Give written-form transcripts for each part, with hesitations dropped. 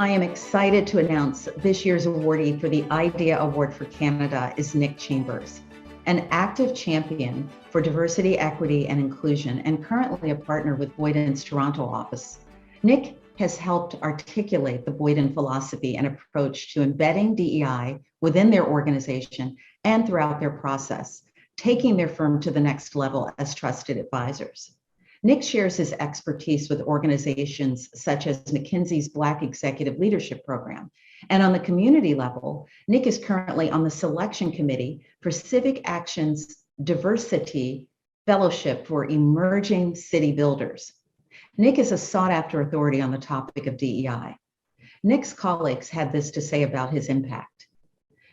I am excited to announce this year's awardee for the IDEA Award for Canada is Nick Chambers, an active champion for diversity, equity, and inclusion, and currently a partner with Boyden's Toronto office. Nick has helped articulate the Boyden philosophy and approach to embedding DEI within their organization and throughout their process, taking their firm to the next level as trusted advisors. Nick shares his expertise with organizations such as McKinsey's Black Executive Leadership Program. And on the community level, Nick is currently on the selection committee for Civic Action's Diversity Fellowship for Emerging City Builders. Nick is a sought-after authority on the topic of DEI. Nick's colleagues had this to say about his impact.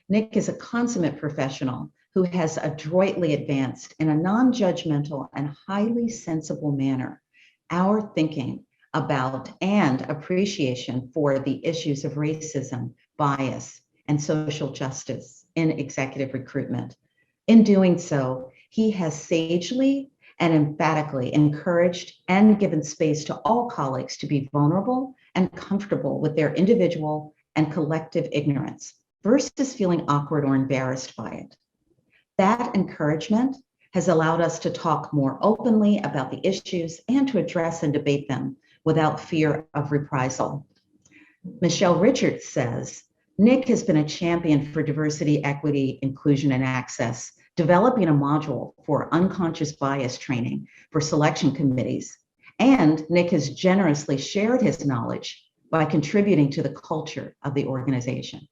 Nick is a consummate professional who has adroitly advanced in a non-judgmental and highly sensible manner our thinking about and appreciation for the issues of racism, bias, and social justice in executive recruitment. In doing so, he has sagely and emphatically encouraged and given space to all colleagues to be vulnerable and comfortable with their individual and collective ignorance versus feeling awkward or embarrassed by it. That encouragement has allowed us to talk more openly about the issues and to address and debate them without fear of reprisal. Michelle Richards says, Nick has been a champion for diversity, equity, inclusion, and access, developing a module for unconscious bias training for selection committees. And Nick has generously shared his knowledge by contributing to the culture of the organization.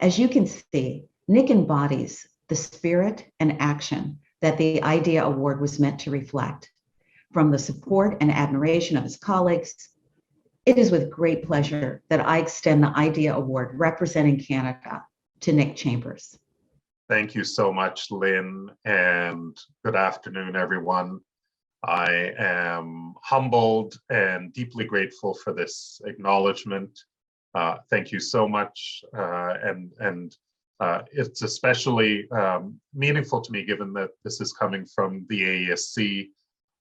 As you can see, Nick embodies the spirit and action that the IDEA Award was meant to reflect. From the support and admiration of his colleagues, it is with great pleasure that I extend the IDEA Award representing Canada to Nick Chambers. Thank you so much, Lynn, and good afternoon, everyone. I am humbled and deeply grateful for this acknowledgement. Thank you so much, it's especially meaningful to me given that this is coming from the AESC.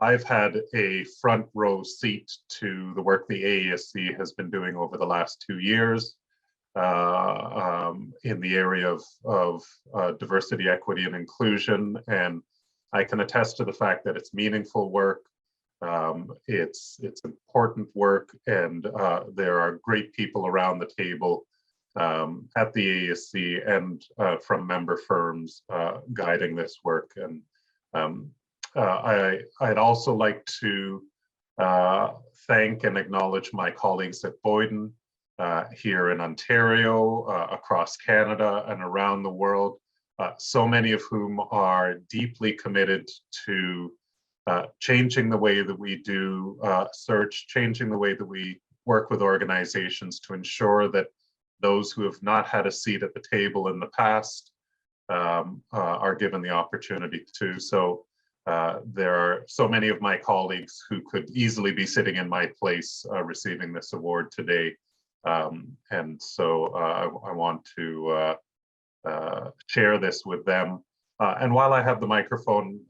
I've had a front row seat to the work the AESC has been doing over the last 2 years in the area of diversity, equity, and inclusion. And I can attest to the fact that it's meaningful work, it's important work, and there are great people around the table at the AESC and from member firms guiding this work. And I'd also like to thank and acknowledge my colleagues at Boyden here in Ontario, across Canada, and around the world, so many of whom are deeply committed to changing the way that we do search, changing the way that we work with organizations to ensure that those who have not had a seat at the table in the past are given the opportunity to. So there are so many of my colleagues who could easily be sitting in my place receiving this award today. And so I want to share this with them. And while I have the microphone,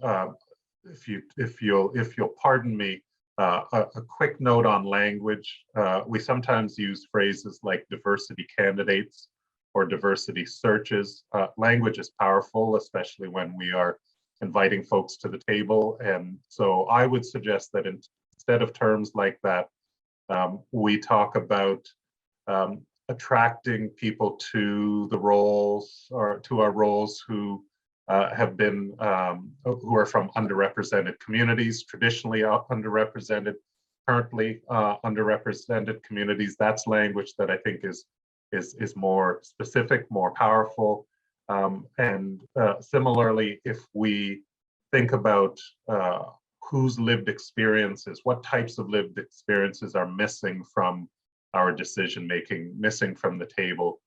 if you'll pardon me, a quick note on language. We sometimes use phrases like diversity candidates or diversity searches. Language is powerful, especially when we are inviting folks to the table. And so I would suggest that instead of terms like that, we talk about attracting people to the roles or to our roles who have been, who are from underrepresented communities, traditionally underrepresented, currently underrepresented communities. That's language that I think is more specific, more powerful. And similarly, if we think about whose lived experiences, what types of lived experiences are missing from our decision making, missing from the table,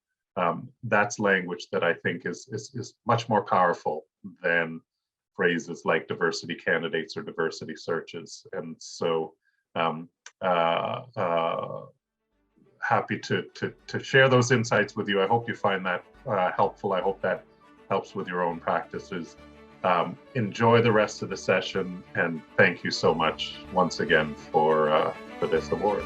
that's language that I think is much more powerful than phrases like diversity candidates or diversity searches. And so happy to share those insights with you. I hope you find that helpful. I hope that helps with your own practices. Enjoy the rest of the session, and thank you so much once again for this award.